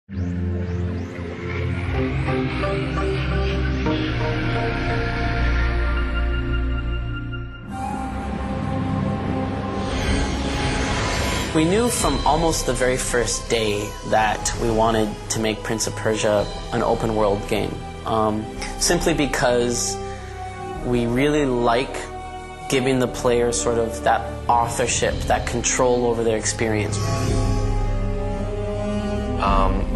We knew from almost the very first day that we wanted to make Prince of Persia an open world game, simply because we really like giving the player sort of that authorship, that control over their experience.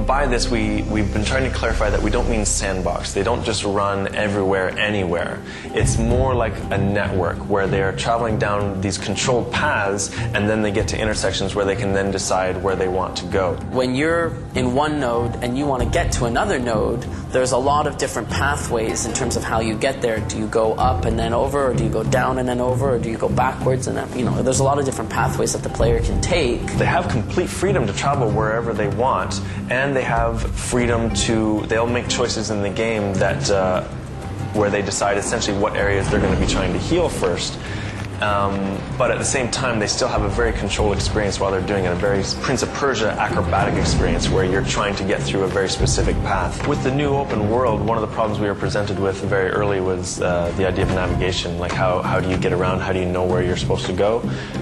By this, we've been trying to clarify that we don't mean sandbox. They don't just run everywhere, anywhere. It's more like a network where they're traveling down these controlled paths, and then they get to intersections where they can then decide where they want to go. When you're in one node and you want to get to another node, there's a lot of different pathways in terms of how you get there. Do you go up and then over, or do you go down and then over, or do you go backwards and then, there's a lot of different pathways that the player can take. They have complete freedom to travel wherever they want, and they have freedom they'll make choices in the game that where they decide essentially what areas they're going to be trying to heal first. But at the same time, they still have a very controlled experience while they're doing it, a very Prince of Persia acrobatic experience where you're trying to get through a very specific path. With the new open world, one of the problems we were presented with very early was the idea of navigation, like how do you get around, how do you know where you're supposed to go?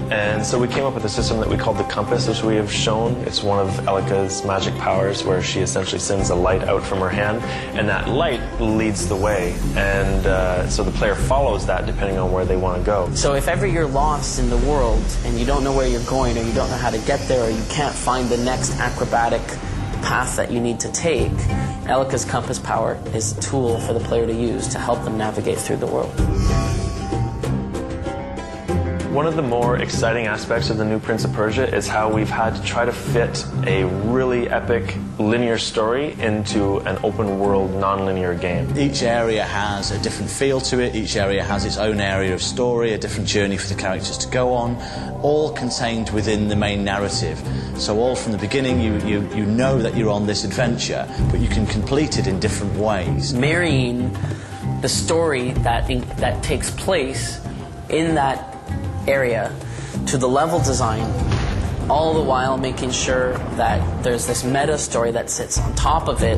And so we came up with a system that we called the compass, which we have shown. It's one of Elika's magic powers, where she essentially sends a light out from her hand, and that light leads the way, and so the player follows that depending on where they want to go. So if ever you're lost in the world and you don't know where you're going, or you don't know how to get there, or you can't find the next acrobatic path that you need to take, Elika's compass power is a tool for the player to use to help them navigate through the world. One of the more exciting aspects of the new Prince of Persia is how we've had to try to fit a really epic linear story into an open world non-linear game. Each area has a different feel to it, each area has its own area of story, a different journey for the characters to go on, all contained within the main narrative. So all from the beginning you know that you're on this adventure, but you can complete it in different ways. Marrying the story that takes place in that area to the level design, all the while making sure that there's this meta story that sits on top of it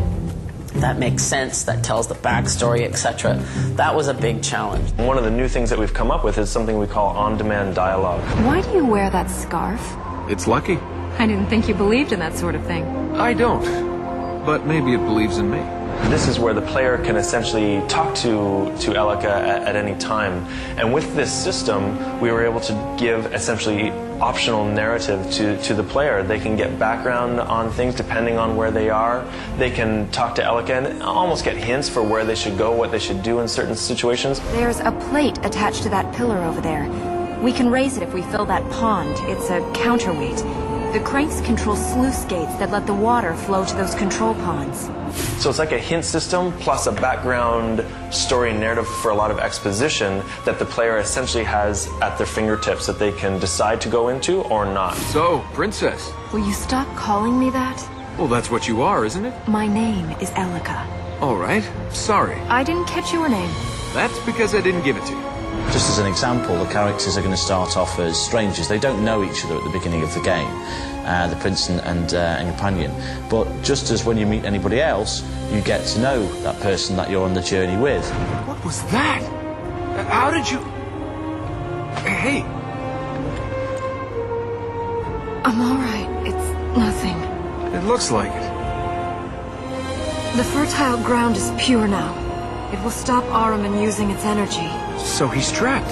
that makes sense, that tells the backstory, etc. That was a big challenge. One of the new things that we've come up with is something we call on-demand dialogue. Why do you wear that scarf? It's lucky. I didn't think you believed in that sort of thing. I don't, but maybe it believes in me. This is where the player can essentially talk to Elika at any time. And with this system, we were able to give essentially optional narrative to the player. They can get background on things depending on where they are. They can talk to Elika and almost get hints for where they should go, what they should do in certain situations. There's a plate attached to that pillar over there. We can raise it if we fill that pond. It's a counterweight. The cranks control sluice gates that let the water flow to those control ponds. So it's like a hint system plus a background story narrative for a lot of exposition that the player essentially has at their fingertips that they can decide to go into or not. So, Princess. Will you stop calling me that? Well, that's what you are, isn't it? My name is Elika. All right. Sorry. I didn't catch your name. That's because I didn't give it to you. Just as an example, the characters are going to start off as strangers. They don't know each other at the beginning of the game, the prince and companion. But just as when you meet anybody else, you get to know that person that you're on the journey with. What was that? How did you... Hey. I'm all right. It's nothing. It looks like it. The fertile ground is pure now. It will stop Ahriman using its energy. So he's trapped?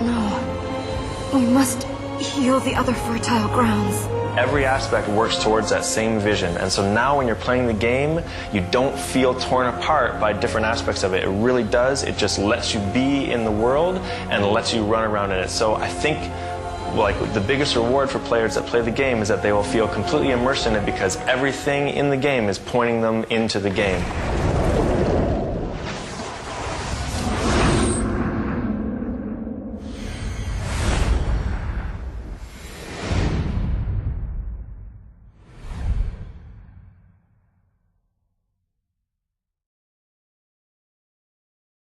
No. We must heal the other fertile grounds. Every aspect works towards that same vision, and so now when you're playing the game, you don't feel torn apart by different aspects of it. It really does. It just lets you be in the world and lets you run around in it. So I think like the biggest reward for players that play the game is that they will feel completely immersed in it because everything in the game is pointing them into the game.